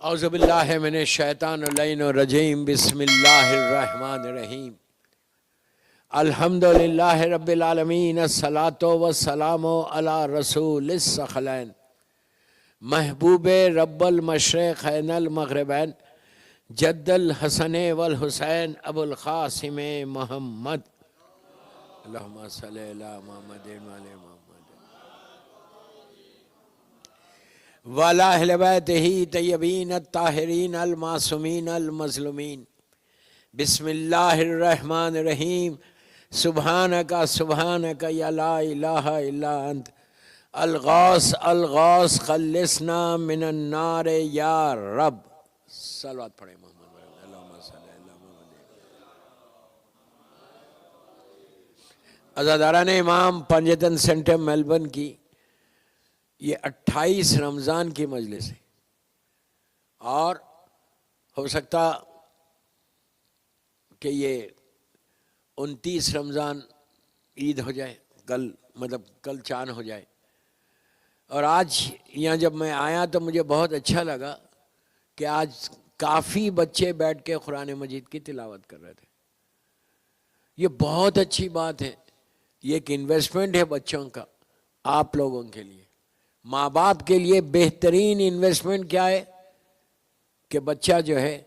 اعوذ باللہ من الشیطان اللعین الرجیم بسم اللہ الرحمن الرحیم الحمد للہ رب العالمین الصلاۃ والسلام علی رسول الثقلین محبوب رب المشرقین المغربین جد الحسن والحسین ابو القاسم محمد اللہم صلی علی محمد وعلی محمد وعلی اہل بیتہ طیبین الطاہرین المعصومین المظلومین بسم اللہ الرحمن الرحیم سبحانک سبحانک یا لا الہ الا انت الغوث الغوث خلصنا من النار یا رب صلوات پڑھیں محمد اللہم صلی اللہ محمد. عزاداران امام پنجتن سینٹر میلبرن کی یہ 28 رمضان کی مجلس ہے اور ہو سکتا کہ یہ 29 رمضان عید ہو جائے کل چاند ہو جائے. اور آج یہاں جب میں آیا تو مجھے بہت اچھا لگا کہ آج کافی بچے بیٹھ کے قرآن مجید کی تلاوت کر رہے تھے. یہ بہت اچھی بات ہے. یہ ایک انویسٹمنٹ ہے بچوں کا آپ لوگوں کے لیے. ماں باپ کے لیے بہترین انویسٹمنٹ کیا ہے کہ بچہ جو ہے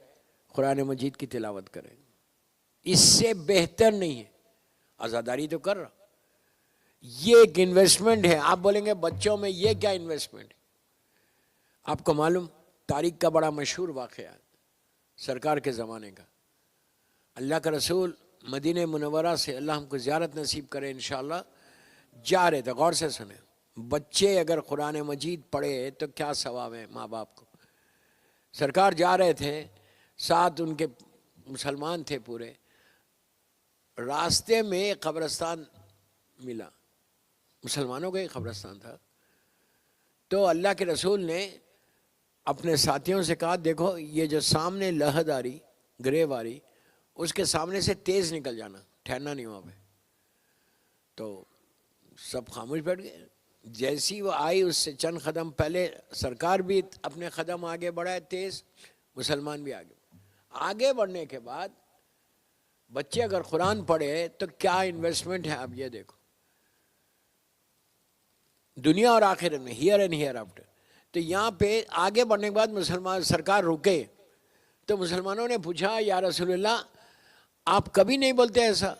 قرآن مجید کی تلاوت کرے. اس سے بہتر نہیں ہے. عزاداری تو کر رہا. یہ ایک انویسٹمنٹ ہے. آپ بولیں گے بچوں میں یہ کیا انویسٹمنٹ ہے؟ آپ کو معلوم تاریخ کا بڑا مشہور واقعہ ہے سرکار کے زمانے کا. اللہ کا رسول مدینہ منورہ سے اللہ ہم کو زیارت نصیب کرے انشاءاللہ جا رہے تھے. غور سے سنیں. بچے اگر قرآن مجید پڑھے تو کیا ثواب ہے ماں باپ کو. سرکار جا رہے تھے ساتھ ان کے مسلمان تھے پورے. راستے میں ایک قبرستان ملا. مسلمانوں کا ایک قبرستان تھا. تو اللہ کے رسول نے اپنے ساتھیوں سے کہا دیکھو یہ جو سامنے لہد آ رہی گریو آ رہی اس کے سامنے سے تیز نکل جانا, ٹھہرنا نہیں وہاں پہ. تو سب خاموش بیٹھ گئے. جیسی وہ آئی اس سے چند قدم پہلے سرکار بھی اپنے قدم آگے بڑھائے تیز, مسلمان بھی آگے بڑھنے کے بعد بچے اگر قرآن پڑھے تو کیا انویسٹمنٹ ہے آپ یہ دیکھو دنیا اور آخرت میں, ہیئر اینڈ ہیئر آفٹر. تو یہاں پہ آگے بڑھنے کے بعد مسلمان سرکار رکے تو مسلمانوں نے پوچھا یا رسول اللہ آپ کبھی نہیں بولتے ایسا,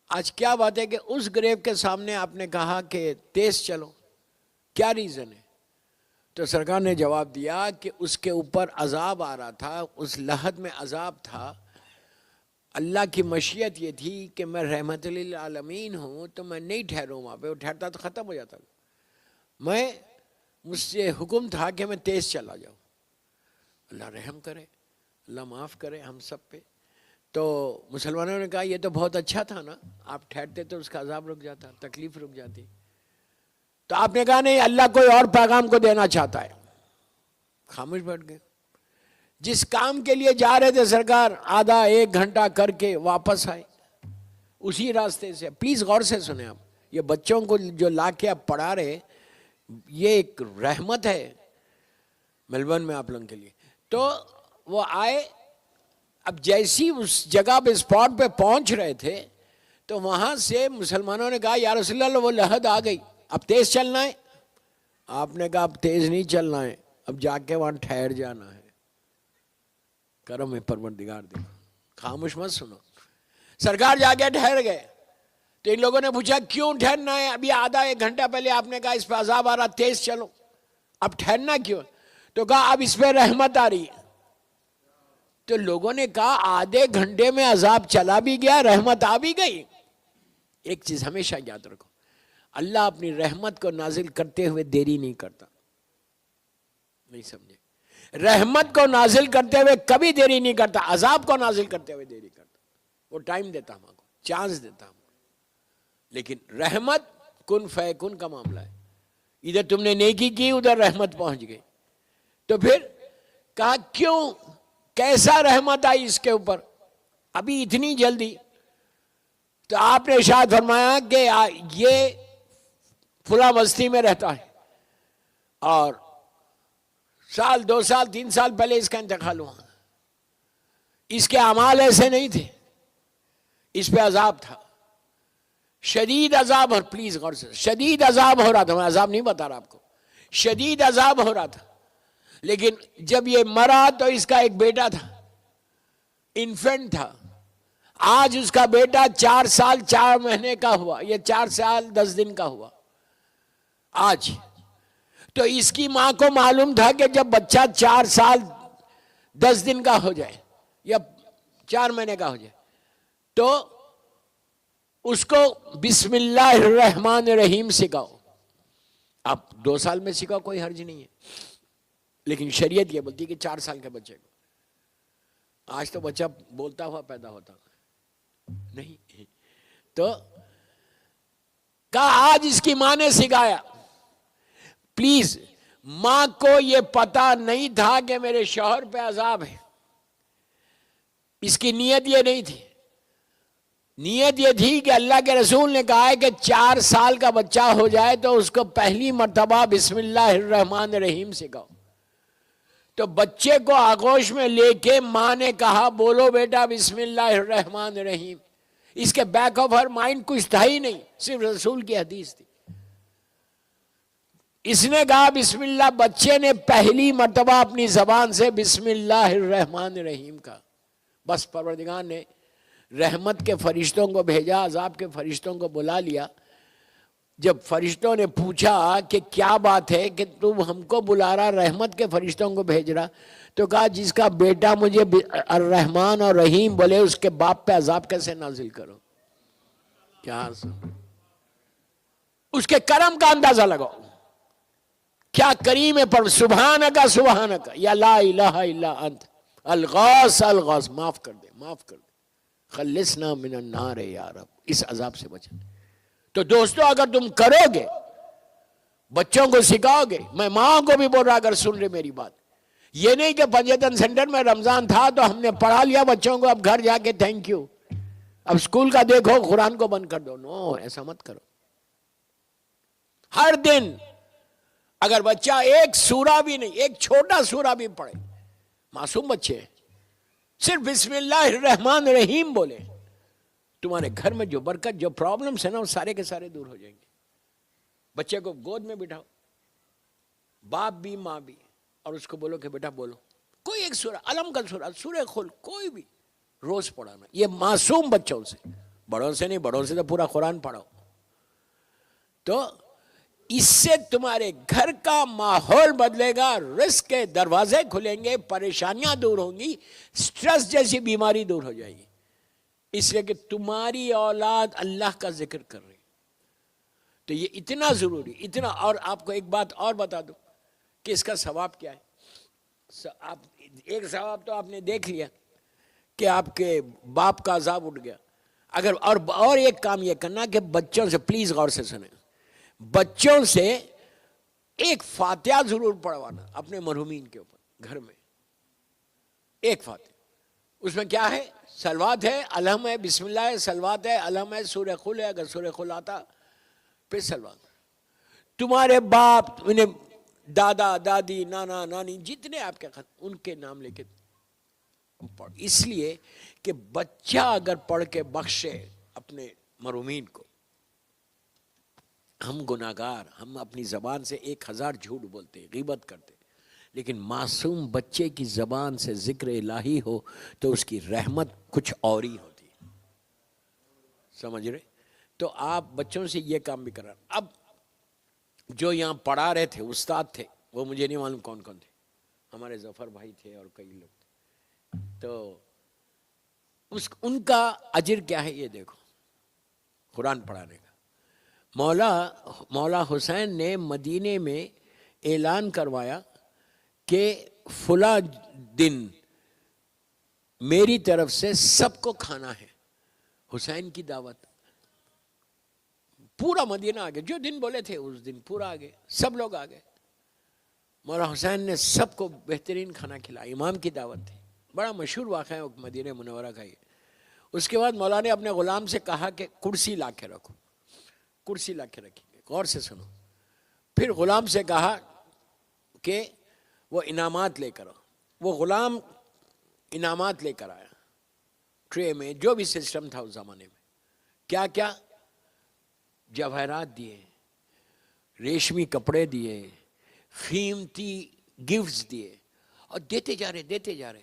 آج کیا بات ہے کہ اس گریو کے سامنے آپ نے کہا کہ تیز چلو, کیا ریزن ہے؟ تو سرکار نے جواب دیا کہ اس کے اوپر عذاب آ رہا تھا, اس لحد میں عذاب تھا. اللہ کی مشیت یہ تھی کہ میں رحمت للعالمین ہوں تو میں نہیں ٹھہروں وہاں پہ. وہ ٹھہرتا تو ختم ہو جاتا. مجھ سے حکم تھا کہ میں تیز چلا جاؤں. اللہ رحم کرے, اللہ معاف کرے ہم سب پہ. تو مسلمانوں نے کہا یہ تو بہت اچھا تھا نا, آپ ٹھہرتے تو اس کا عذاب رک جاتا, تکلیف رک جاتی. تو آپ نے کہا نہیں اللہ کوئی اور پیغام کو دینا چاہتا ہے. خاموش بیٹھ گئے. جس کام کے لیے جا رہے تھے سرکار آدھا ایک گھنٹہ کر کے واپس آئے اسی راستے سے. پلیز غور سے سنیں آپ. یہ بچوں کو جو لا کے آپ پڑھا رہے یہ ایک رحمت ہے میلبرن میں آپ لوگوں کے لیے. تو وہ آئے. اب جیسی اس جگہ پہ اسپاٹ پہ پہنچ رہے تھے تو وہاں سے مسلمانوں نے کہا یا رسول اللہ وہ لہد آ گئی, اب تیز چلنا ہے. آپ نے کہا اب تیز نہیں چلنا ہے, اب جا کے وہاں ٹھہر جانا ہے. کرم ہے پروردگار دیکھو, خاموش مت سنو. سرکار جا کے ٹھہر گئے. تو ان لوگوں نے پوچھا کیوں ٹھہرنا ہے, ابھی آدھا ایک گھنٹہ پہلے آپ نے کہا اس پہ عذاب آ رہا تیز چلو, اب ٹھہرنا کیوں؟ تو کہا اب اس پہ رحمت آ رہی ہے. تو لوگوں نے کہا آدھے گھنٹے میں عذاب چلا بھی گیا رحمت آ بھی گئی. ایک چیز ہمیشہ یاد رکھو, اللہ اپنی رحمت کو نازل کرتے ہوئے دیری نہیں کرتا. نہیں سمجھے؟ رحمت کو نازل کرتے ہوئے کبھی دیری نہیں کرتا, عذاب کو نازل کرتے ہوئے دیری کرتا. وہ ٹائم دیتا ہم کو, چانس دیتا ہم کو. لیکن رحمت کن فیکن کا معاملہ ہے. ادھر تم نے نیکی کی ادھر رحمت پہنچ گئی. تو پھر کہا کیوں, کیسا رحمت آئی اس کے اوپر ابھی اتنی جلدی؟ تو آپ نے ارشاد فرمایا کہ یہ فلاں بستی میں رہتا ہے اور سال 2 سال 3 سال پہلے اس کا انتقال ہوا. اس کے اعمال ایسے نہیں تھے, اس پہ عذاب تھا, شدید عذاب. اور پلیز غور سے, شدید عذاب ہو رہا تھا, میں عذاب نہیں بتا رہا آپ کو, شدید عذاب ہو رہا تھا. لیکن جب یہ مرا تو اس کا ایک بیٹا تھا, انفینٹ تھا. آج اس کا بیٹا 4 سال 4 مہینے کا ہوا, یہ 4 سال 10 دن کا ہوا آج. تو اس کی ماں کو معلوم تھا کہ جب بچہ 4 سال 10 دن کا ہو جائے یا 4 مہینے کا ہو جائے تو اس کو بسم اللہ الرحمن الرحیم سکھاؤ. آپ 2 سال میں سکھاؤ, کوئی حرج نہیں ہے, لیکن شریعت یہ بولتی ہے کہ 4 سال کے بچے کو. آج تو بچہ بولتا ہوا پیدا ہوتا نہیں, تو کہا آج اس کی ماں نے سکھایا. پلیز, ماں کو یہ پتا نہیں تھا کہ میرے شوہر پہ عذاب ہے, اس کی نیت یہ نہیں تھی. نیت یہ تھی کہ اللہ کے رسول نے کہا ہے کہ 4 سال کا بچہ ہو جائے تو اس کو پہلی مرتبہ بسم اللہ الرحمن الرحیم سکھاؤ. تو بچے کو آغوش میں لے کے ماں نے کہا بولو بیٹا بسم اللہ الرحمن الرحیم. اس کے بیک آف ہر مائنڈ کچھ تھا ہی نہیں, صرف رسول کی حدیث تھی. اس نے کہا بسم اللہ, بچے نے پہلی مرتبہ اپنی زبان سے بسم اللہ الرحمن الرحیم کہا. بس پروردگار نے رحمت کے فرشتوں کو بھیجا, عذاب کے فرشتوں کو بلا لیا. جب فرشتوں نے پوچھا کہ کیا بات ہے کہ تم ہم کو بلا رہا, رحمت کے فرشتوں کو بھیج رہا, تو کہا جس کا بیٹا مجھے الرحمن اور رحیم بولے اس کے باپ پہ عذاب کیسے نازل کرو. کیا اس کے کرم کا اندازہ لگاؤ, کیا کریم ہے. پر سبحانک سبحانک یا لا الہ الا انت الغاث الغاث, معاف کر دے, معاف کر دے, خلصنا من النار یا رب, اس عذاب سے بچنا. تو دوستو اگر تم کرو گے, بچوں کو سکھاؤ گے, میں ماں کو بھی بول رہا اگر سن رہے میری بات, یہ نہیں کہ پنجتن سینٹر میں رمضان تھا تو ہم نے پڑھا لیا بچوں کو, اب گھر جا کے تھینک یو, اب اسکول کا دیکھو قرآن کو بند کر دو. نو, ایسا مت کرو. ہر دن اگر بچہ ایک سورہ بھی نہیں, ایک چھوٹا سورہ بھی پڑھے, معصوم بچے صرف بسم اللہ الرحمن الرحیم بولے, تمہارے گھر میں جو برکت, جو پرابلمز ہیں نا, وہ سارے کے سارے دور ہو جائیں گے. بچے کو گود میں بٹھاؤ, باپ بھی ماں بھی, اور اس کو بولو کہ بیٹا بولو کوئی ایک سورہ, علم کا سورہ, سورہ خلق, کوئی بھی روز پڑھانا. یہ معصوم بچوں سے, بڑوں سے نہیں, بڑوں سے تو پورا قرآن پڑھاؤ. تو اس سے تمہارے گھر کا ماحول بدلے گا, رزق کے دروازے کھلیں گے, پریشانیاں دور ہوں گی, سٹریس جیسی بیماری دور ہو جائے گی. اس لیے کہ تمہاری اولاد اللہ کا ذکر کر رہی. تو یہ اتنا ضروری, اتنا. اور آپ کو ایک بات اور بتا دوں کہ اس کا ثواب کیا ہے. آپ ایک ثواب تو آپ نے دیکھ لیا کہ آپ کے باپ کا عذاب اٹھ گیا. اگر اور ایک کام یہ کرنا کہ بچوں سے, پلیز غور سے سنیں, بچوں سے ایک فاتحہ ضرور پڑھوانا اپنے مرحومین کے اوپر گھر میں. ایک فاتحہ, اس میں کیا ہے, صلوات ہے, الحم ہے, بسم اللہ ہے, صلوات ہے, الحم ہے, سورہ قل ہے, اگر سورہ قل آتا پھر صلوات. تمہارے باپ, انہیں دادا دادی, نانا نانی, جتنے آپ کے ان کے نام لے کے پڑھ. اس لیے کہ بچہ اگر پڑھ کے بخشے اپنے مرحومین کو, ہم گناہگار, ہم اپنی زبان سے 1000 جھوٹ بولتے, غیبت کرتے, لیکن معصوم بچے کی زبان سے ذکر الہی ہو تو اس کی رحمت کچھ اور ہی ہوتی. سمجھ رہے؟ تو آپ بچوں سے یہ کام بھی کرا. اب جو یہاں پڑھا رہے تھے استاد تھے, وہ مجھے نہیں معلوم کون کون تھے, ہمارے ظفر بھائی تھے اور کئی لوگ تھے. تو ان کا اجر کیا ہے یہ دیکھو, قرآن پڑھانے کا. مولا حسین نے مدینے میں اعلان کروایا کہ فلاں دن میری طرف سے سب کو کھانا ہے, حسین کی دعوت. پورا مدینہ آ گیا, جو دن بولے تھے اس دن پورا آ گئے, سب لوگ آ گئے. مولا حسین نے سب کو بہترین کھانا کھلایا, امام کی دعوت تھی. بڑا مشہور واقعہ ہے مدینہ منورہ کا یہ. اس کے بعد مولا نے اپنے غلام سے کہا کہ کرسی لا کے رکھو, کرسی لا کے رکھیں گے. غور سے سنو. پھر غلام سے کہا کہ وہ انعامات لے کر آؤ. وہ غلام انعامات لے کر آیا ٹرے میں, جو بھی سسٹم تھا اس زمانے میں. کیا کیا؟ جواہرات دیے, ریشمی کپڑے دیے, قیمتی گفٹس دیے, اور دیتے جا رہے.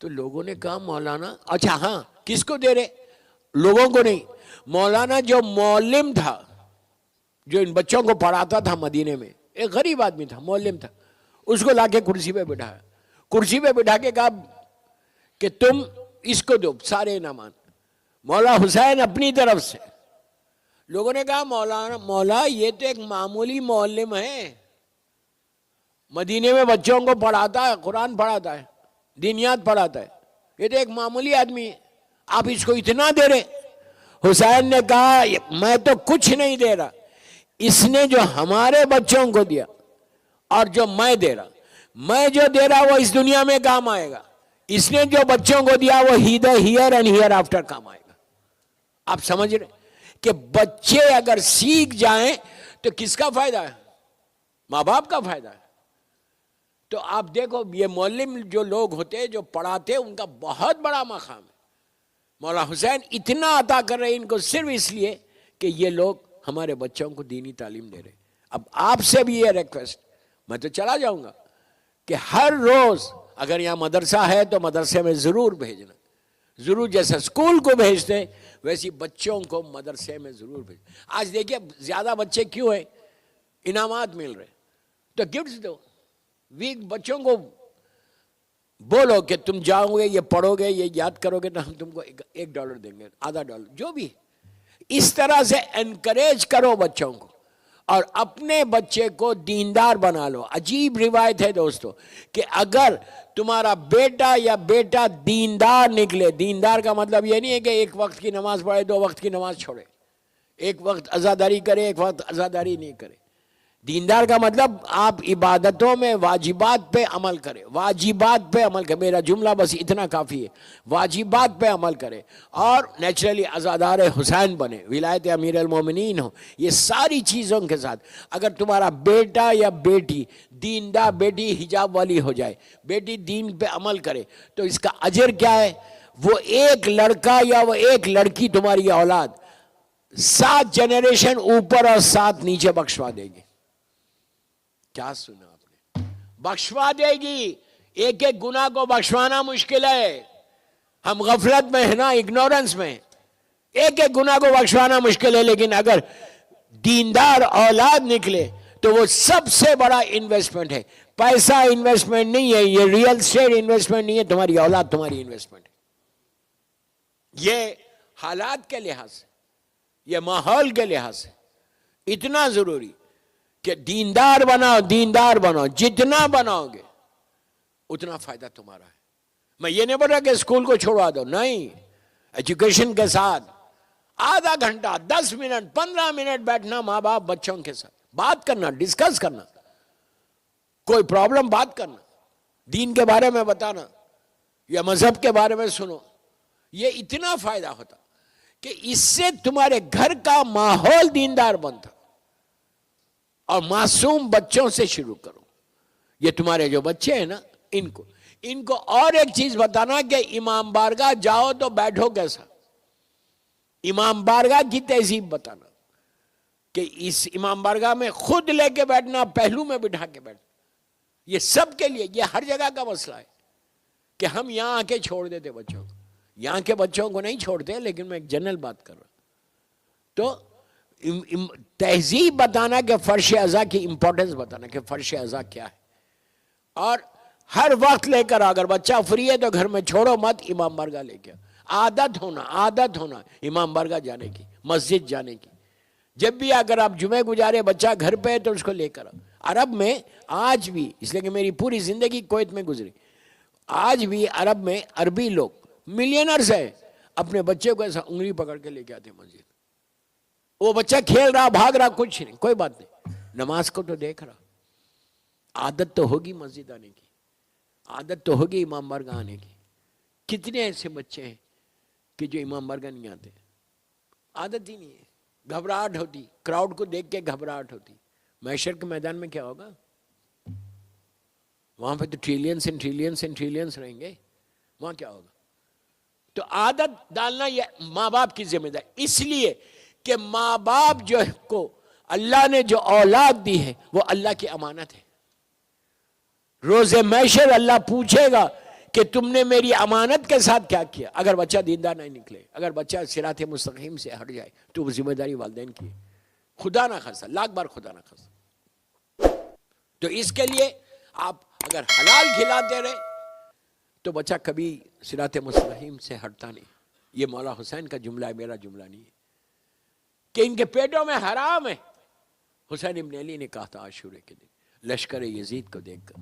تو لوگوں نے کہا مولانا, اچھا ہاں کس کو دے رہے؟ لوگوں کو نہیں. مولانا جو معلم تھا, جو ان بچوں کو پڑھاتا تھا مدینے میں, ایک غریب آدمی تھا, معلم تھا, اس کو لا کے کرسی پہ بٹھایا. کرسی پہ بٹھا کے کہا کہ تم اس کو دو سارے انعامات. مولا حسین اپنی طرف سے. لوگوں نے کہا مولا یہ تو ایک معمولی معلم ہے, مدینے میں بچوں کو پڑھاتا ہے, قرآن پڑھاتا ہے, دینیات پڑھاتا ہے, یہ تو ایک معمولی آدمی ہے, آپ اس کو اتنا دے رہے. حسین نے کہا میں تو کچھ نہیں دے رہا, اس نے جو ہمارے بچوں کو دیا اور جو میں دے رہا, میں جو دے رہا وہ اس دنیا میں کام آئے گا, اس نے جو بچوں کو دیا وہ ہیئر اینڈ ہیئر آفٹر کام آئے گا. آپ سمجھ رہے کہ بچے اگر سیکھ جائیں تو کس کا فائدہ ہے؟ ماں باپ کا فائدہ ہے. تو آپ دیکھو یہ معلم جو لوگ ہوتے جو پڑھاتے ان کا بہت بڑا مقام ہے. مولا حسین اتنا عطا کر رہے ان کو صرف اس لیے کہ یہ لوگ ہمارے بچوں کو دینی تعلیم دے رہے. اب آپ سے بھی یہ ریکویسٹ, میں تو چلا جاؤں گا کہ ہر روز اگر یہاں مدرسہ ہے تو مدرسے میں ضرور بھیجنا, ضرور جیسا اسکول کو بھیجتے ویسی بچوں کو مدرسے میں ضرور بھیج. آج دیکھیے زیادہ بچے کیوں ہیں, انعامات مل رہے تو گفٹس دو. ویک بچوں کو بولو کہ تم جاؤ گے, یہ پڑھو گے, یہ یاد کرو گے تو ہم تم کو $1 دیں گے, $0.5, جو بھی. اس طرح سے انکریج کرو بچوں کو اور اپنے بچے کو دیندار بنا لو. عجیب روایت ہے دوستو کہ اگر تمہارا بیٹا یا بیٹا دیندار نکلے, دیندار کا مطلب یہ نہیں ہے کہ ایک وقت کی نماز پڑھے 2 وقت کی نماز چھوڑے, ایک وقت عزاداری کرے ایک وقت عزاداری نہیں کرے. دیندار کا مطلب آپ عبادتوں میں واجبات پہ عمل کرے, واجبات پہ عمل کرے. میرا جملہ بس اتنا کافی ہے, واجبات پہ عمل کرے اور نیچرلی عزادار حسین بنے, ولایت امیر المومنین ہو. یہ ساری چیزوں کے ساتھ اگر تمہارا بیٹا یا بیٹی دیندار, بیٹی حجاب والی ہو جائے, بیٹی دین پہ عمل کرے, تو اس کا اجر کیا ہے؟ وہ ایک لڑکا یا وہ ایک لڑکی تمہاری اولاد 7 جنریشن اوپر اور 7 نیچے بخشوا دے گی. کیا سنا آپ نے؟ بخشوا دے گی. ایک ایک گناہ کو بخشوانا مشکل ہے, ہم غفلت میں ہیں نا, اگنورنس میں. ایک ایک گناہ کو بخشوانا مشکل ہے, لیکن اگر دیندار اولاد نکلے تو وہ سب سے بڑا انویسٹمنٹ ہے. پیسہ انویسٹمنٹ نہیں ہے, یہ ریئل اسٹیٹ انویسٹمنٹ نہیں ہے, تمہاری اولاد تمہاری انویسٹمنٹ ہے. یہ حالات کے لحاظ سے, یہ ماحول کے لحاظ سے اتنا ضروری کہ دیندار بناؤ, دیندار بناؤ. جتنا بناؤ گے اتنا فائدہ تمہارا ہے. میں یہ نہیں بول رہا کہ اسکول کو چھوڑوا دو, نہیں. ایجوکیشن کے ساتھ آدھا گھنٹہ 10 منٹ 15 منٹ بیٹھنا ماں باپ بچوں کے ساتھ, بات کرنا, ڈسکس کرنا, کوئی پرابلم بات کرنا, دین کے بارے میں بتانا یا مذہب کے بارے میں سنو. یہ اتنا فائدہ ہوتا کہ اس سے تمہارے گھر کا ماحول دیندار بنتا. اور معصوم بچوں سے شروع کرو. یہ تمہارے جو بچے ہیں نا, ان کو اور ایک چیز بتانا کہ امام بارگاہ جاؤ تو بیٹھو کیسا, امام بارگاہ کی تہذیب بتانا کہ اس امام بارگاہ میں خود لے کے بیٹھنا, پہلو میں بٹھا کے بیٹھنا. یہ سب کے لیے, یہ ہر جگہ کا مسئلہ ہے کہ ہم یہاں آ کے چھوڑ دیتے بچوں کو. یہاں کے بچوں کو نہیں چھوڑتے, لیکن میں ایک جنرل بات کر رہا ہوں. تو تہذیب بتانا کہ فرش اعضاء کی امپورٹنس بتانا کہ فرش اعضاء کیا ہے, اور ہر وقت لے کر, اگر بچہ فری ہے تو گھر میں چھوڑو مت, امام بارگاہ لے کے عادت ہونا امام بارگاہ جانے کی, مسجد جانے کی. جب بھی اگر آپ جمعہ گزارے بچہ گھر پہ ہے تو اس کو لے کر. عرب میں آج بھی, اس لیے کہ میری پوری زندگی کویت میں گزری, آج بھی عرب میں عربی لوگ ملینرز ہیں, اپنے بچے کو ایسا انگلی پکڑ کے لے کے آتے مسجد. وہ بچہ کھیل رہا, بھاگ رہا, کچھ نہیں, کوئی بات نہیں, نماز کو تو دیکھ رہا. عادت تو ہوگی مسجد آنے کی, عادت تو ہوگی امام بارگاہ آنے کی. کتنے ایسے بچے ہیں کہ جو امام بارگاہ نہیں آتے, عادت ہی نہیں ہے. گھبراہٹ ہوتی, کراؤڈ کو دیکھ کے گھبراہٹ ہوتی. محشر کے میدان میں کیا ہوگا؟ وہاں پہ تو ٹریلینس اینڈ ٹریلینس اینڈ ٹریلینس رہیں گے، وہاں کیا ہوگا؟ تو عادت ڈالنا یہ ماں باپ کی ذمہ داری، اس لیے کہ ماں باپ جو کو اللہ نے جو اولاد دی ہے وہ اللہ کی امانت ہے. روز محشر اللہ پوچھے گا کہ تم نے میری امانت کے ساتھ کیا کیا. اگر بچہ دیندار نہیں نکلے، اگر بچہ صراط مستقیم سے ہٹ جائے تو وہ ذمہ داری والدین کی ہے. خدا نہ خاصہ، لاکھ بار خدا نہ خاصہ. تو اس کے لیے آپ اگر حلال کھلاتے رہے تو بچہ کبھی صراط مستقیم سے ہٹتا نہیں. یہ مولا حسین کا جملہ ہے، میرا جملہ نہیں ہے کہ ان کے پیٹوں میں حرام ہے. حسین ابن علی نے کہا تھا عاشورے کے دن لشکر یزید کو دیکھ کر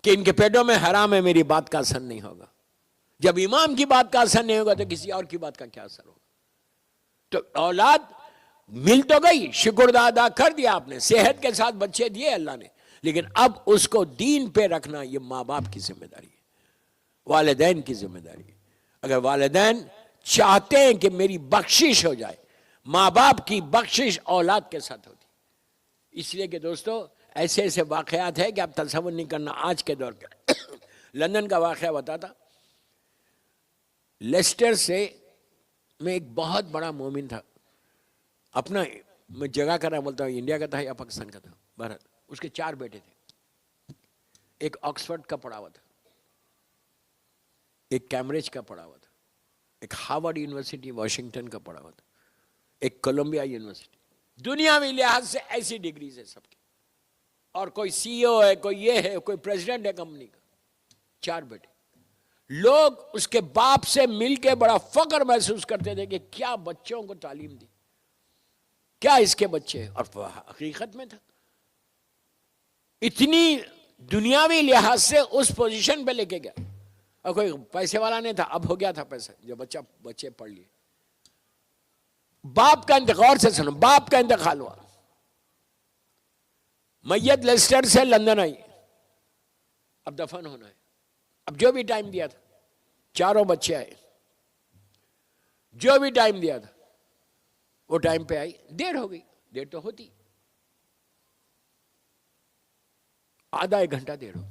کہ ان کے پیٹوں میں حرام ہے، میری بات کا اثر نہیں ہوگا. جب امام کی بات کا اثر نہیں ہوگا تو کسی اور کی بات کا کیا اثر ہوگا؟ تو اولاد مل تو گئی، شکر ادا کر دیا آپ نے، صحت کے ساتھ بچے دیے اللہ نے، لیکن اب اس کو دین پہ رکھنا یہ ماں باپ کی ذمہ داری ہے، والدین کی ذمہ داری ہے. اگر والدین چاہتے ہیں کہ میری بخشش ہو جائے، ماں باپ کی بخشش اولاد کے ساتھ ہوتی. اس لیے کہ دوستو ایسے ایسے واقعات ہیں کہ آپ تصور نہیں کرنا. آج کے دور کا لندن کا واقعہ بتاتا. لیسٹر سے میں ایک بہت بڑا مومن تھا، اپنا میں جگہ کا نام بولتا ہوں، انڈیا کا تھا یا پاکستان کا تھا، بھارت. اس کے 4 بیٹے تھے. ایک آکسفورڈ کا پڑھا ہوا تھا، ایک کیمبرج کا پڑھا ہوا تھا، ایک ہارورڈ یونیورسٹی واشنگٹن کا پڑھا ہوا تھا، ایک کولمبیا یونیورسٹی. دنیاوی لحاظ سے ایسی ڈگریز ہے سب کی، اور کوئی سی او ہے، کوئی یہ ہے، کوئی پریزیڈنٹ ہے کمپنی کا. 4 بیٹے. لوگ اس کے باپ سے مل کے بڑا فخر محسوس کرتے تھے کہ کیا بچوں کو تعلیم دی، کیا اس کے بچے. اور حقیقت میں تھا. اتنی دنیاوی لحاظ سے اس پوزیشن پہ لے کے گیا، اور کوئی پیسے والا نہیں تھا، اب ہو گیا تھا پیسے جو بچے پڑھ لیے. باپ کا انتقال سے سنو، باپ کا انتقال ہوا، میت لیسٹر سے لندن آئی، اب دفن ہونا ہے. اب جو بھی ٹائم دیا تھا، 4 بچے آئے، جو بھی ٹائم دیا تھا وہ ٹائم پہ آئی. دیر ہو گئی، دیر تو ہوتی، آدھا 1 گھنٹہ دیر ہو گئی.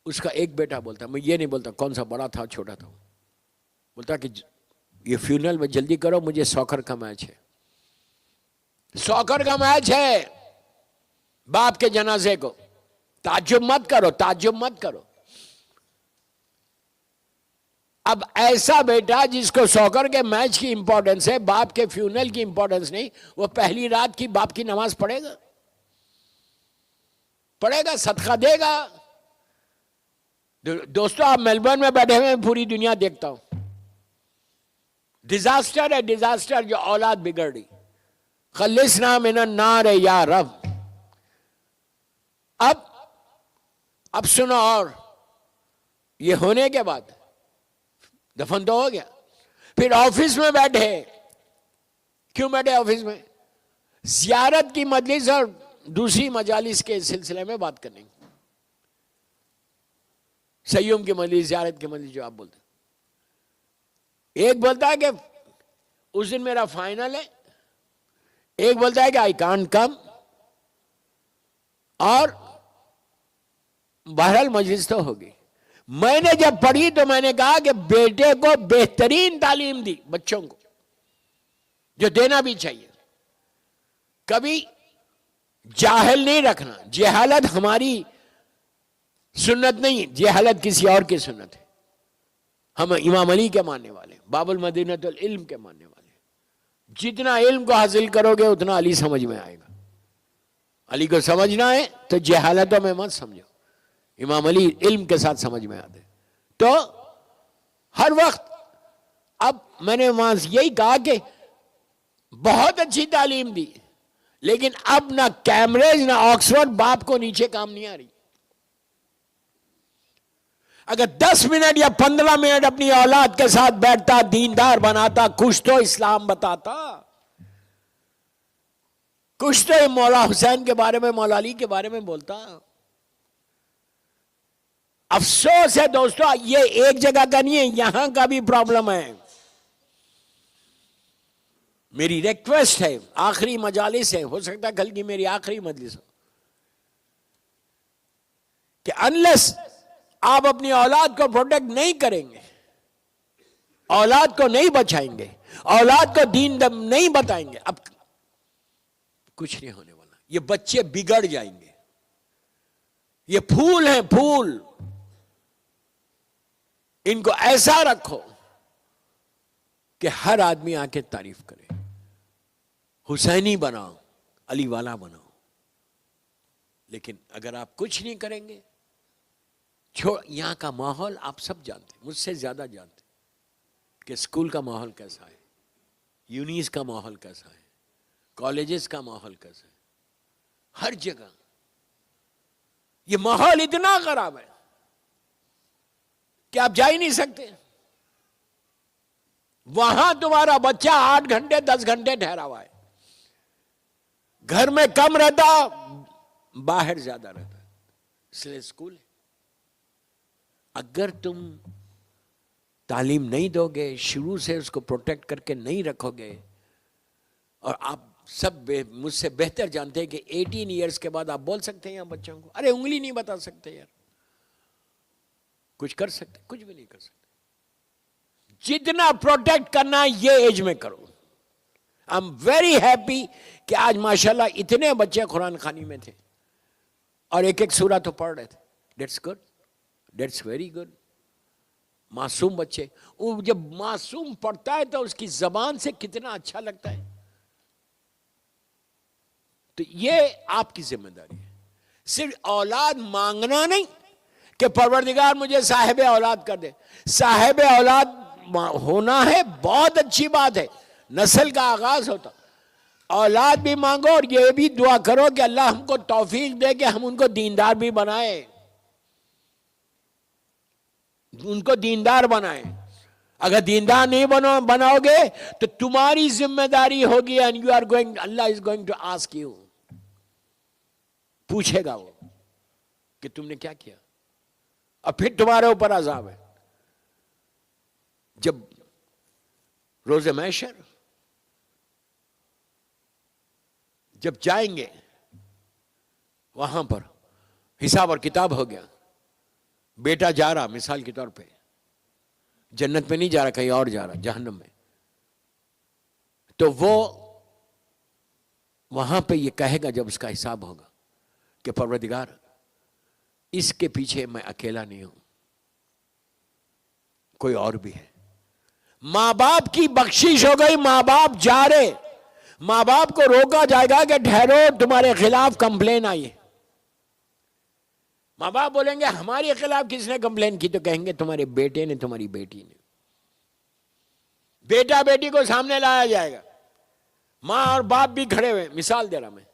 اس کا ایک بیٹا بولتا، میں یہ نہیں بولتا کون سا بڑا تھا چھوٹا تھا، بولتا کہ یہ فیونل میں جلدی کرو، مجھے سوکر کا میچ ہے. سوکر کا میچ ہے، باپ کے جنازے کو. تعجب مت کرو، تعجب مت کرو. اب ایسا بیٹا جس کو سوکر کے میچ کی امپورٹنس ہے، باپ کے فیونل کی امپورٹنس نہیں، وہ پہلی رات کی باپ کی نماز پڑھے گا؟ پڑھے گا؟ صدقہ دے گا؟ دوستو آپ میلبرن میں بیٹھے ہوئے، پوری دنیا دیکھتا ہوں. ڈیزاسٹر ہے، ڈیزاسٹر جو اولاد بگڑ رہی. خلصنا من النار یا رب. اب سنو، اور یہ ہونے کے بعد دفن تو ہو گیا، پھر آفس میں بیٹھے. کیوں بیٹھے آفس میں؟ زیارت کی مجلس اور دوسری مجالس کے سلسلے میں بات کرنے. سیوم کی مجلس، زیارت کی مجلس جو آپ بولتے. ایک بولتا ہے کہ اس دن میرا فائنل ہے، ایک بولتا ہے کہ آئی کانٹ کم. اور بہرحال مجلس تو ہوگی. میں نے جب پڑھی تو میں نے کہا کہ بیٹے کو بہترین تعلیم دی، بچوں کو جو دینا بھی چاہیے. کبھی جاہل نہیں رکھنا. جہالت ہماری سنت نہیں، جہالت کسی اور کی سنت ہے. ہم امام علی کے ماننے والے ہیں، باب المدینۃ العلم کے ماننے والے ہیں. جتنا علم کو حاصل کرو گے اتنا علی سمجھ میں آئے گا. علی کو سمجھنا ہے تو جہالتوں میں مت سمجھو، امام علی علم کے ساتھ سمجھ میں آتے. تو ہر وقت اب میں نے وہاں یہی کہا کہ بہت اچھی تعلیم دی، لیکن اب نہ کیمبرج نہ آکسفورڈ باپ کو نیچے کام نہیں آ رہی. اگر 10 منٹ یا 15 منٹ اپنی اولاد کے ساتھ بیٹھتا، دیندار بناتا، کچھ تو اسلام بتاتا، کچھ تو مولا حسین کے بارے میں، مولا علی کے بارے میں بولتا. افسوس ہے دوستو، یہ ایک جگہ کا نہیں ہے، یہاں کا بھی پرابلم ہے. میری ریکویسٹ ہے، آخری مجالس ہے، ہو سکتا ہے کل کی میری آخری مجلس ہو. کہ انلیس آپ اپنی اولاد کو پروٹیکٹ نہیں کریں گے، اولاد کو نہیں بچائیں گے، اولاد کو دین نہیں بتائیں گے، اب کچھ نہیں ہونے والا. یہ بچے بگڑ جائیں گے. یہ پھول ہیں، پھول. ان کو ایسا رکھو کہ ہر آدمی آ کے تعریف کرے. حسینی بناؤ، علی والا بناؤ. لیکن اگر آپ کچھ نہیں کریں گے، یہاں کا ماحول آپ سب جانتے ہیں، مجھ سے زیادہ جانتے ہیں کہ اسکول کا ماحول کیسا ہے، یونیز کا ماحول کیسا ہے، کالجز کا ماحول کیسا ہے. ہر جگہ یہ ماحول اتنا خراب ہے کہ آپ جا ہی نہیں سکتے. وہاں تمہارا بچہ 8 گھنٹے 10 گھنٹے ٹھہرا ہوا ہے. گھر میں کم رہتا، باہر زیادہ رہتا. اس لیے اسکول ہے. اگر تم تعلیم نہیں دو گے، شروع سے اس کو پروٹیکٹ کر کے نہیں رکھو گے، اور آپ سب مجھ سے بہتر جانتے ہیں کہ 18 ایئرز کے بعد آپ بول سکتے ہیں یہاں بچوں کو، ارے انگلی نہیں بتا سکتے یار، کچھ کر سکتے؟ کچھ بھی نہیں کر سکتے. جتنا پروٹیکٹ کرنا یہ ایج میں کرو. آئی ایم ویری ہیپی کہ آج ماشاءاللہ اتنے بچے قرآن خوانی میں تھے اور ایک ایک سورہ تو پڑھ رہے تھے. That's good, that's very good. معصوم بچے، وہ جب معصوم پڑھتا ہے تو اس کی زبان سے کتنا اچھا لگتا ہے. تو یہ آپ کی ذمہ داری ہے. صرف اولاد مانگنا نہیں کہ پروردگار مجھے صاحب اولاد کر دے. صاحب اولاد ہونا ہے، بہت اچھی بات ہے، نسل کا آغاز ہوتا. اولاد بھی مانگو اور یہ بھی دعا کرو کہ اللہ ہم کو توفیق دے کہ ہم ان کو دیندار بھی بنائیں، ان کو دیندار بنائیں. اگر دیندار نہیں بناؤ گے تو تمہاری ذمہ داری ہوگی، and you are going, Allah is going to ask you. پوچھے گا وہ کہ تم نے کیا کیا، اور پھر تمہارے اوپر عذاب ہے. جب روز محشر جب جائیں گے وہاں پر حساب اور کتاب ہو گیا، بیٹا جا رہا مثال کے طور پہ جنت میں نہیں جا رہا، کہیں اور جا رہا، جہنم میں. تو وہ وہاں پہ یہ کہے گا جب اس کا حساب ہوگا کہ پروردگار اس کے پیچھے میں اکیلا نہیں ہوں، کوئی اور بھی ہے. ماں باپ کی بخشش ہو گئی، ماں باپ جا رہے، ماں باپ کو روکا جائے گا کہ ٹھہرو تمہارے خلاف کمپلین آئی ہے. ماں باپ بولیں گے ہمارے خلاف کس نے کمپلین کی؟ تو کہیں گے تمہارے بیٹے نے، تمہاری بیٹی نے. بیٹا بیٹی کو سامنے لایا جائے گا، ماں اور باپ بھی کھڑے ہوئے، مثال دے رہا میں.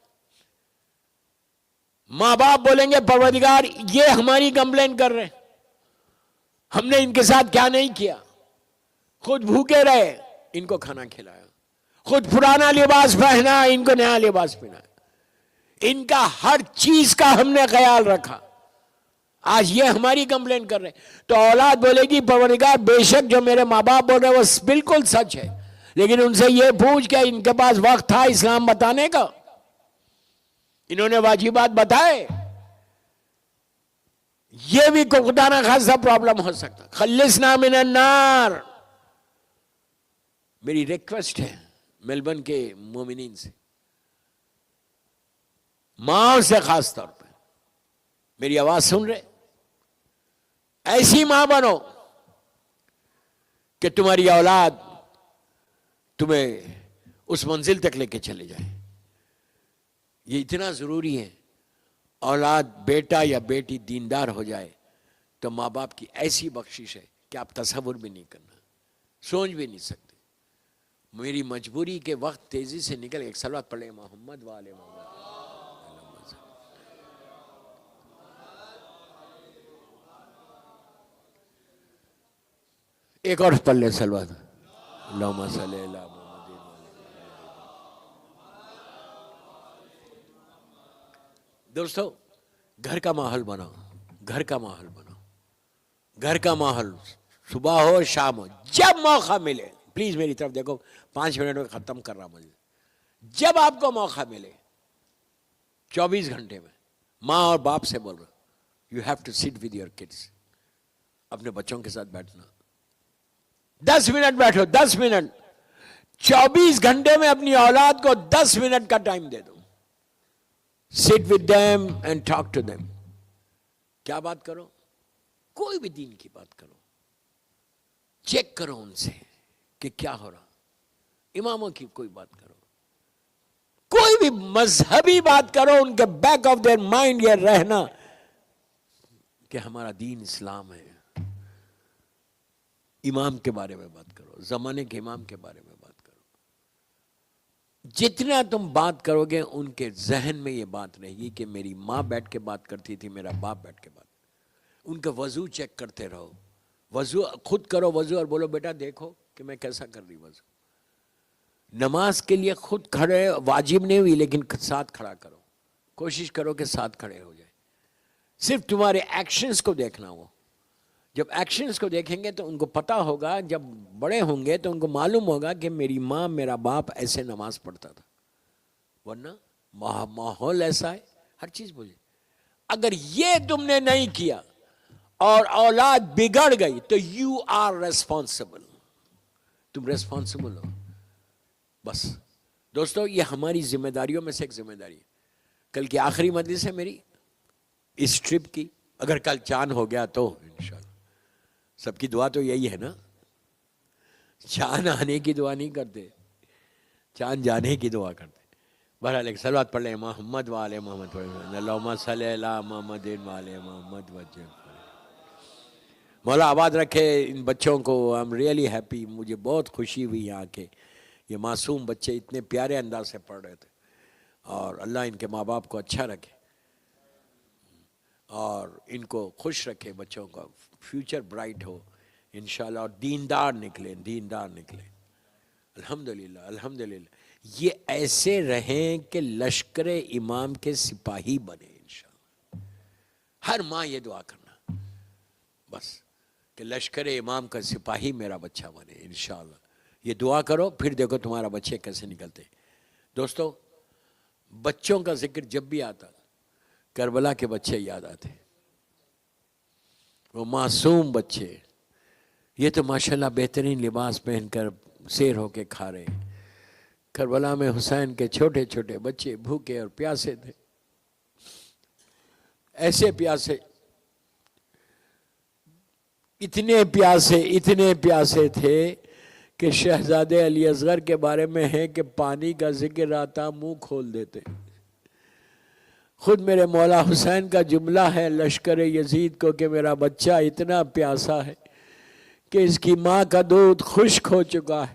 ماں باپ بولیں گے پروردگار یہ ہماری کمپلین کر رہے ہیں، ہم نے ان کے ساتھ کیا نہیں کیا، خود بھوکے رہے ان کو کھانا کھلایا، خود پرانا لباس پہنا ان کو نیا لباس پہنا، ان کا ہر چیز کا ہم نے خیال رکھا، آج یہ ہماری کمپلین کر رہے ہیں. تو اولاد بولے گی پروردگار بے شک جو میرے ماں باپ بول رہے ہیں وہ بالکل سچ ہے، لیکن ان سے یہ پوچھ کہ ان کے پاس وقت تھا اسلام بتانے کا، انہوں نے واجبات بتائے. یہ بھی خدا نہ خاصا پرابلم ہو سکتا. خلصنا من النار. میری ریکویسٹ ہے میلبرن کے مومنین سے، ماں سے خاص طور پہ میری آواز سن رہے، ایسی ماں بنو کہ تمہاری اولاد تمہیں اس منزل تک لے کے چلے جائے. یہ اتنا ضروری ہے. اولاد بیٹا یا بیٹی دیندار ہو جائے تو ماں باپ کی ایسی بخشش ہے کہ آپ تصور بھی نہیں کرنا، سوچ بھی نہیں سکتے. میری مجبوری کے وقت تیزی سے نکل، ایک صلوات پڑھے محمد والے محمد. ایک اور پڑھ لے صلوات. اللہم صلی علی محمد. دوستو گھر کا ماحول بناؤ، گھر کا ماحول بناؤ، گھر کا ماحول. صبح ہو شام ہو جب موقع ملے، پلیز میری طرف دیکھو، 5 منٹ میں ختم کر رہا مجھے. جب آپ کو موقع ملے 24 گھنٹے میں ماں اور باپ سے بول رہا You have to sit with your kids. اپنے بچوں کے ساتھ بیٹھنا. 10 منٹ بیٹھو, 10 منٹ. 24 گھنٹے میں اپنی اولاد کو 10 منٹ کا ٹائم دے دو. Sit with them and talk to them. کیا بات کرو؟ کوئی بھی دین کی بات کرو. چیک کرو ان سے کہ کیا ہو رہا. اماموں کی کوئی بات کرو, کوئی بھی مذہبی بات کرو, ان کے بیک آف دیئر مائنڈ یہ رہنا کہ ہمارا دین اسلام ہے. امام کے بارے میں بات کرو, زمانے کے امام کے بارے میں بات کرو. جتنا تم بات کرو گے ان کے ذہن میں یہ بات رہے گی کہ میری ماں بیٹھ کے بات کرتی تھی, میرا باپ بیٹھ کے بات. ان کا وضو چیک کرتے رہو. وضو خود کرو وضو اور بولو بیٹا دیکھو کہ میں کیسا کر رہی وضو. نماز کے لیے خود کھڑے واجب نہیں ہوئی, لیکن ساتھ کھڑا کرو. کوشش کرو کہ ساتھ کھڑے ہو جائے. صرف تمہارے ایکشنز کو دیکھنا. وہ جب ایکشنز کو دیکھیں گے تو ان کو پتا ہوگا, جب بڑے ہوں گے تو ان کو معلوم ہوگا کہ میری ماں میرا باپ ایسے نماز پڑھتا تھا. ورنہ ماحول ایسا ہے, ہر چیز بولے. اگر یہ تم نے نہیں کیا اور اولاد بگڑ گئی تو یو آر ریسپانسبل. تم ریسپانسبل ہو. بس دوستو, یہ ہماری ذمہ داریوں میں سے ایک ذمہ داری ہے. کل کی آخری مجلس ہے میری اس ٹرپ کی. اگر کل چاند ہو گیا تو انشاءاللہ. سب کی دعا تو یہی ہے نا, چاند آنے کی دعا نہیں کرتے, چاند جانے کی دعا کرتے. بہرحال ایک صلوات پڑھ لیں. محمد والے محمد, اللہم صلی علی محمد والے محمد وجہ. مولا آباد رکھے ان بچوں کو. I am really happy. مجھے بہت خوشی ہوئی یہاں کے یہ معصوم بچے اتنے پیارے انداز سے پڑھ رہے تھے. اور اللہ ان کے ماں باپ کو اچھا رکھے اور ان کو خوش رکھے. بچوں کا فیوچر برائٹ ہو انشاءاللہ, اور دیندار نکلیں, دیندار نکلیں. الحمدللہ الحمدللہ. یہ ایسے رہیں کہ لشکر امام کے سپاہی بنے انشاءاللہ. ہر ماں یہ دعا کرنا بس کہ لشکر امام کا سپاہی میرا بچہ بنے انشاءاللہ. یہ دعا کرو, پھر دیکھو تمہارا بچے کیسے نکلتے. دوستو, بچوں کا ذکر جب بھی آتا کربلا کے بچے یاد آتے. وہ معصوم بچے, یہ تو ماشاءاللہ بہترین لباس پہن کر سیر ہو کے کھا رہے. کربلا میں حسین کے چھوٹے چھوٹے بچے بھوکے اور پیاسے تھے. ایسے پیاسے, اتنے پیاسے تھے کہ شہزادے علی اصغر کے بارے میں ہے کہ پانی کا ذکر آتا منہ کھول دیتے. خود میرے مولا حسین کا جملہ ہے لشکر یزید کو کہ میرا بچہ اتنا پیاسا ہے کہ اس کی ماں کا دودھ خشک ہو چکا ہے.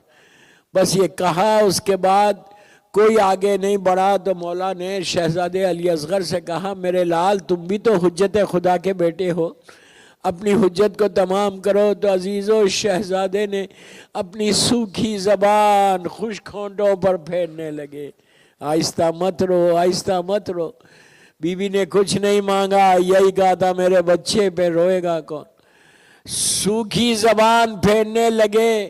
بس یہ کہا, اس کے بعد کوئی آگے نہیں بڑھا. تو مولا نے شہزادے علی اصغر سے کہا میرے لال تم بھی تو حجت خدا کے بیٹے ہو, اپنی حجت کو تمام کرو. تو عزیزو شہزادے نے اپنی سوکھی زبان خشک ہونٹوں پر پھیرنے لگے. آہستہ مت رو, آہستہ مت رو. بی بی نے کچھ نہیں مانگا, یہی کہا تھا میرے بچے پہ روئے گا کون. سوکھی زبان پھیرنے لگے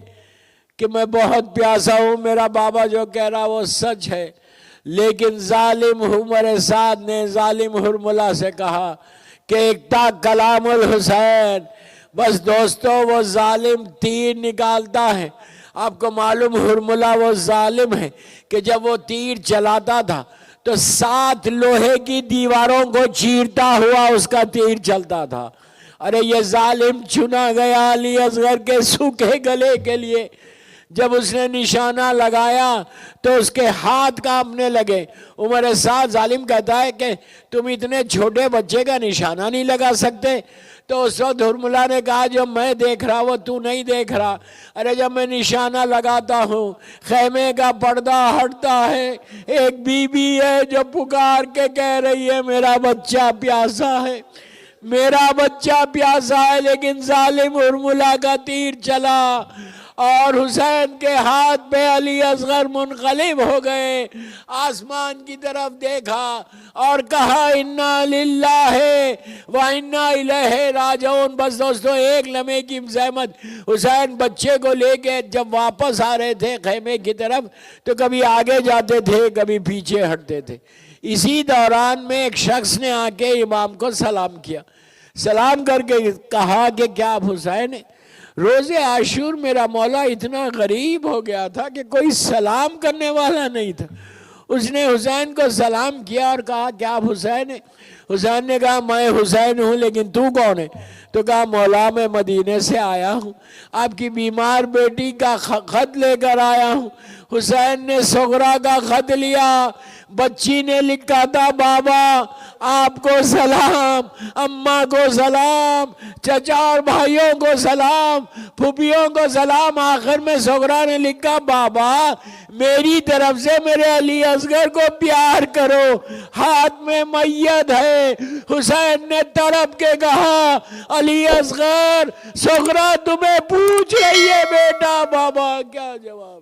کہ میں بہت پیاسا ہوں, میرا بابا جو کہہ رہا وہ سچ ہے. لیکن ظالم عمر سعد نے ظالم حرملہ سے کہا کہ ایک تا کلام الحسین. بس دوستو, وہ ظالم تیر نکالتا ہے. آپ کو معلوم حرملہ وہ ظالم ہے کہ جب وہ تیر چلاتا تھا تو 7 لوہے کی دیواروں کو چیرتا ہوا اس کا تیر چلتا تھا. ارے یہ ظالم چنا گیا علی اصغر کے سوکھے گلے کے لیے. جب اس نے نشانہ لگایا تو اس کے ہاتھ کانپنے لگے. عمر سعد ظالم کہتا ہے کہ تم اتنے چھوٹے بچے کا نشانہ نہیں لگا سکتے. تو اس وقت حرملہ نے کہا جو میں دیکھ رہا وہ تو نہیں دیکھ رہا. ارے جب میں نشانہ لگاتا ہوں خیمے کا پردہ ہٹتا ہے, ایک بی بی ہے جو پکار کے کہہ رہی ہے میرا بچہ پیاسا ہے, میرا بچہ پیاسا ہے. لیکن ظالم حرملہ کا تیر چلا اور حسین کے ہاتھ پہ علی اصغر منقلب ہو گئے. آسمان کی طرف دیکھا اور کہا انا للہ و انا الیہ راجعون. بس دوستو ایک لمحے کی زحمت. حسین بچے کو لے کے جب واپس آ رہے تھے خیمے کی طرف تو کبھی آگے جاتے تھے کبھی پیچھے ہٹتے تھے. اسی دوران میں ایک شخص نے آ کے امام کو سلام کیا. سلام کر کے کہا کہ کیا آپ حسین ہیں؟ روز عاشور میرا مولا اتنا غریب ہو گیا تھا کہ کوئی سلام کرنے والا نہیں تھا. اس نے حسین کو سلام کیا اور کہا کیا آپ حسین ہیں؟ حسین نے کہا میں حسین ہوں لیکن تو کون ہے؟ تو کہا مولا میں مدینے سے آیا ہوں، آپ کی بیمار بیٹی کا خط لے کر آیا ہوں. حسین نے صغرا کا خط لیا، بچی نے لکھا تھا بابا آپ کو سلام، اماں کو سلام، چچا اور بھائیوں کو سلام، پھوپھیوں کو سلام. آخر میں صغرا نے لکھا بابا میری طرف سے میرے علی اصغر کو پیار کرو، ہاتھ میں میت ہے. حسین نے تڑپ کے کہا علی اصغر صغرا تمہیں پوچھ رہی ہے بیٹا. بابا کیا جواب